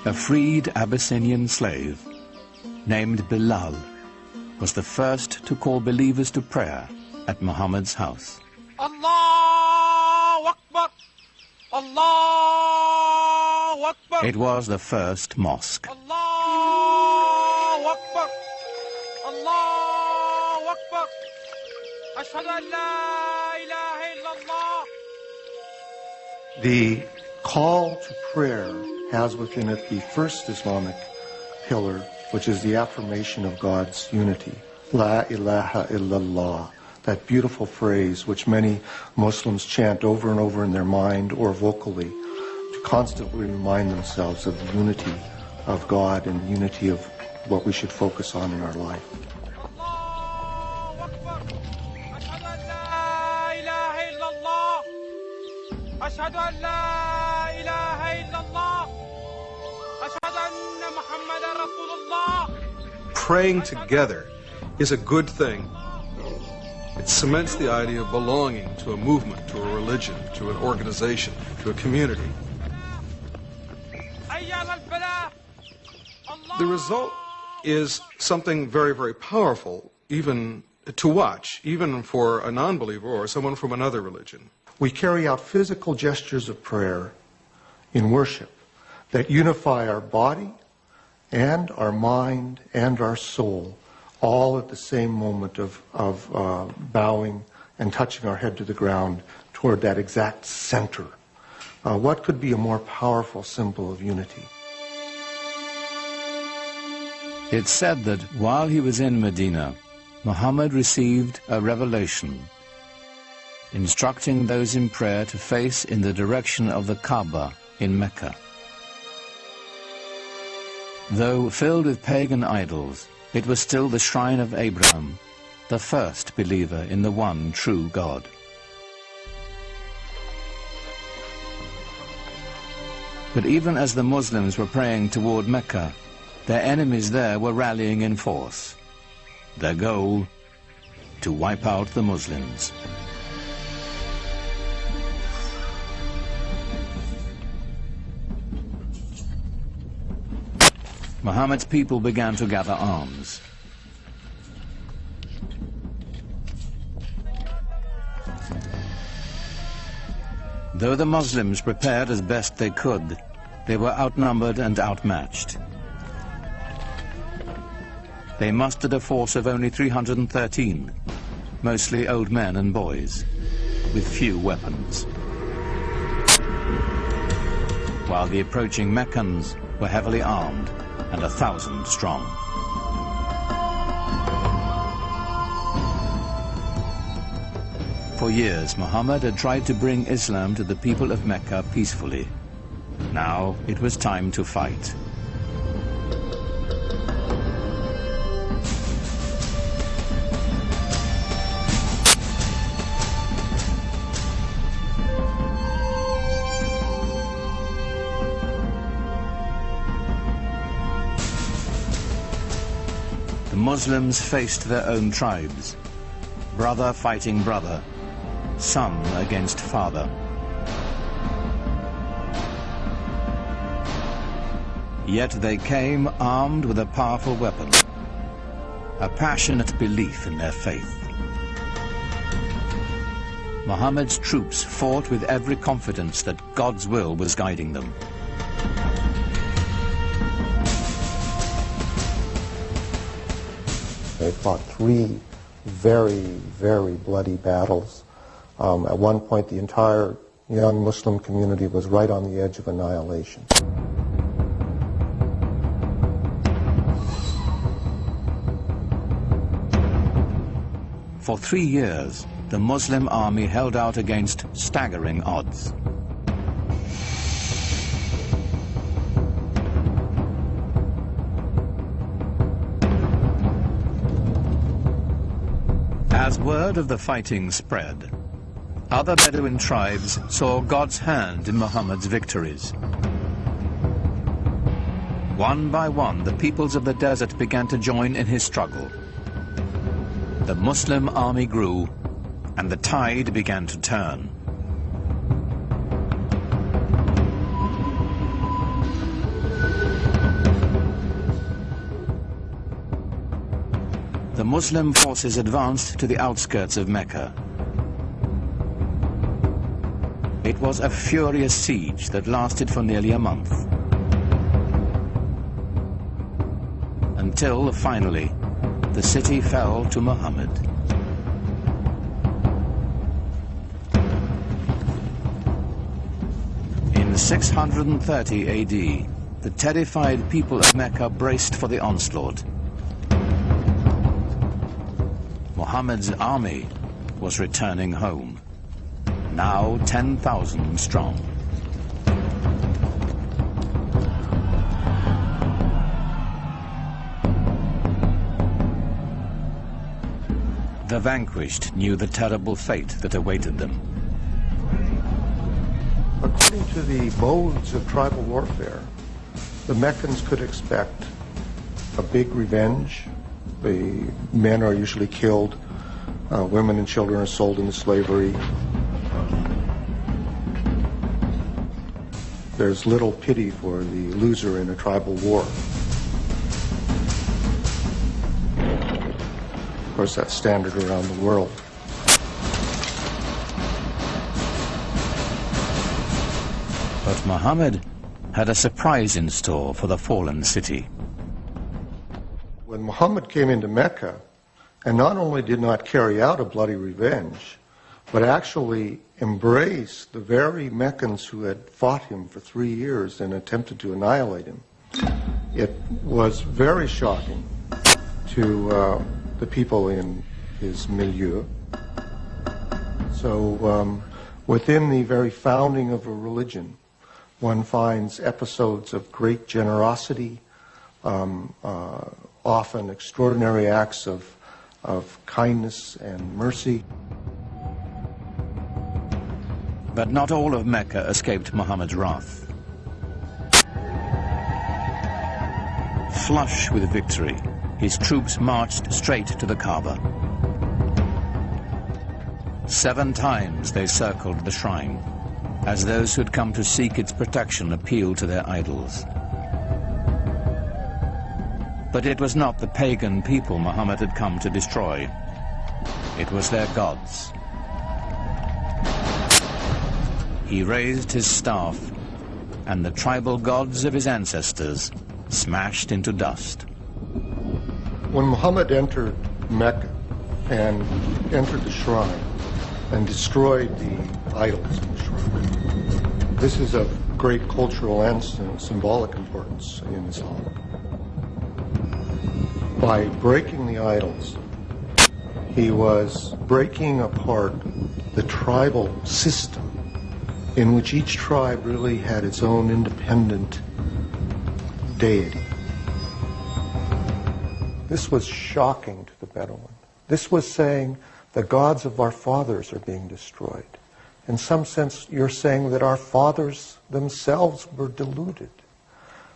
A freed Abyssinian slave named Bilal was the first to call believers to prayer at Muhammad's house. Allahu Akbar! Allahu Akbar! It was the first mosque. Allahu Akbar! Allahu Akbar! Ashhadu an la ilaha illallah. The call to prayer has within it the first Islamic pillar, which is the affirmation of God's unity. La ilaha illallah, that beautiful phrase which many Muslims chant over and over in their mind or vocally to constantly remind themselves of the unity of God and the unity of what we should focus on in our life. Praying together is a good thing. It cements the idea of belonging to a movement, to a religion, to an organization, to a community. The result is something very, very powerful, even to watch, even for a non-believer or someone from another religion. We carry out physical gestures of prayer in worship that unify our body and our mind and our soul, all at the same moment of bowing and touching our head to the ground toward that exact center. What could be a more powerful symbol of unity? It's said that while he was in Medina, Muhammad received a revelation instructing those in prayer to face in the direction of the Kaaba in Mecca. Though filled with pagan idols, it was still the shrine of Abraham, the first believer in the one true God. But even as the Muslims were praying toward Mecca, their enemies there were rallying in force. Their goal, to wipe out the Muslims. Muhammad's people began to gather arms. Though the Muslims prepared as best they could, they were outnumbered and outmatched. They mustered a force of only 313, mostly old men and boys, with few weapons. While the approaching Meccans were heavily armed and 1,000 strong. For years, Muhammad had tried to bring Islam to the people of Mecca peacefully. Now it was time to fight. The Muslims faced their own tribes, brother fighting brother, son against father. Yet they came armed with a powerful weapon, a passionate belief in their faith. Muhammad's troops fought with every confidence that God's will was guiding them. They fought 3 very, very bloody battles. At one point, the entire young Muslim community was right on the edge of annihilation. For 3 years, the Muslim army held out against staggering odds. As word of the fighting spread, other Bedouin tribes saw God's hand in Muhammad's victories. One by one, the peoples of the desert began to join in his struggle. The Muslim army grew, and the tide began to turn. the Muslim forces advanced to the outskirts of Mecca. It was a furious siege that lasted for nearly a month. Until, finally, the city fell to Muhammad. In 630 AD, the terrified people of Mecca braced for the onslaught. Muhammad's army was returning home, now 10,000 strong. The vanquished knew the terrible fate that awaited them. According to the modes of tribal warfare, the Meccans could expect a big revenge. The men are usually killed, women and children are sold into slavery. There's little pity for the loser in a tribal war. Of course, that's standard around the world. But Muhammad had a surprise in store for the fallen city. When Muhammad came into Mecca, and not only did not carry out a bloody revenge, but actually embraced the very Meccans who had fought him for 3 years and attempted to annihilate him, it was very shocking to the people in his milieu. So within the very founding of a religion, one finds episodes of great generosity, often extraordinary acts of kindness and mercy. But not all of Mecca escaped Muhammad's wrath. Flush with victory, his troops marched straight to the Kaaba. 7 times they circled the shrine, as those who had come to seek its protection appealed to their idols. But it was not the pagan people Muhammad had come to destroy. It was their gods. He raised his staff, and the tribal gods of his ancestors smashed into dust. When Muhammad entered Mecca and entered the shrine and destroyed the idols in the shrine, this is of great cultural and symbolic importance in Islam. By breaking the idols, he was breaking apart the tribal system in which each tribe really had its own independent deity. This was shocking to the Bedouin. This was saying the gods of our fathers are being destroyed. In some sense, you're saying that our fathers themselves were deluded.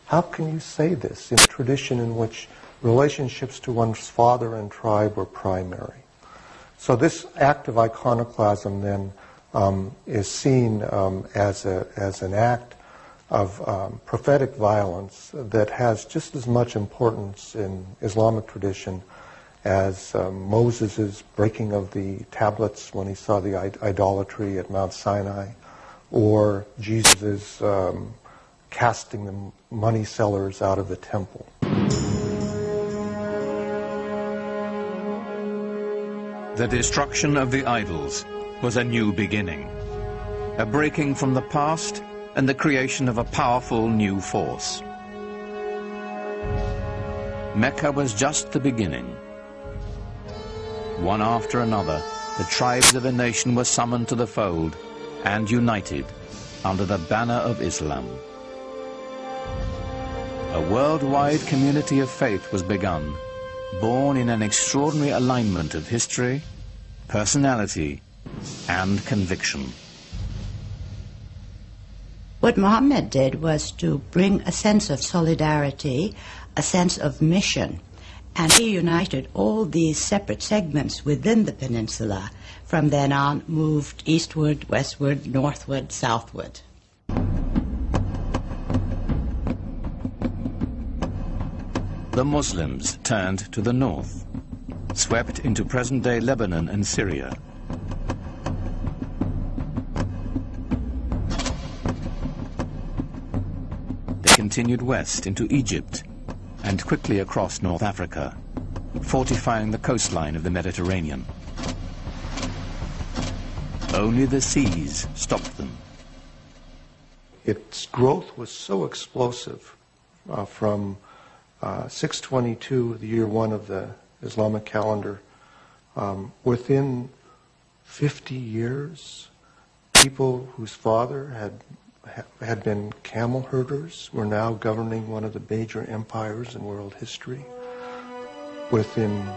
How can you say this in a tradition in which relationships to one's father and tribe were primary? So this act of iconoclasm then is seen as an act of prophetic violence that has just as much importance in Islamic tradition as Moses' breaking of the tablets when he saw the idolatry at Mount Sinai, or Jesus' casting the money sellers out of the temple. The destruction of the idols was a new beginning, a breaking from the past and the creation of a powerful new force. Mecca was just the beginning. One after another, the tribes of the nation were summoned to the fold and united under the banner of Islam. A worldwide community of faith was begun, born in an extraordinary alignment of history, personality, and conviction. What Muhammad did was to bring a sense of solidarity, a sense of mission, and he united all these separate segments within the peninsula. From then on, moved eastward, westward, northward, southward. The Muslims turned to the north. swept into present-day Lebanon and Syria. They continued west into Egypt and quickly across North Africa, fortifying the coastline of the Mediterranean. Only the seas stopped them. Its growth was so explosive from 622, the year 1 of the Islamic calendar. Within 50 years, people whose father had been camel herders were now governing one of the major empires in world history. Within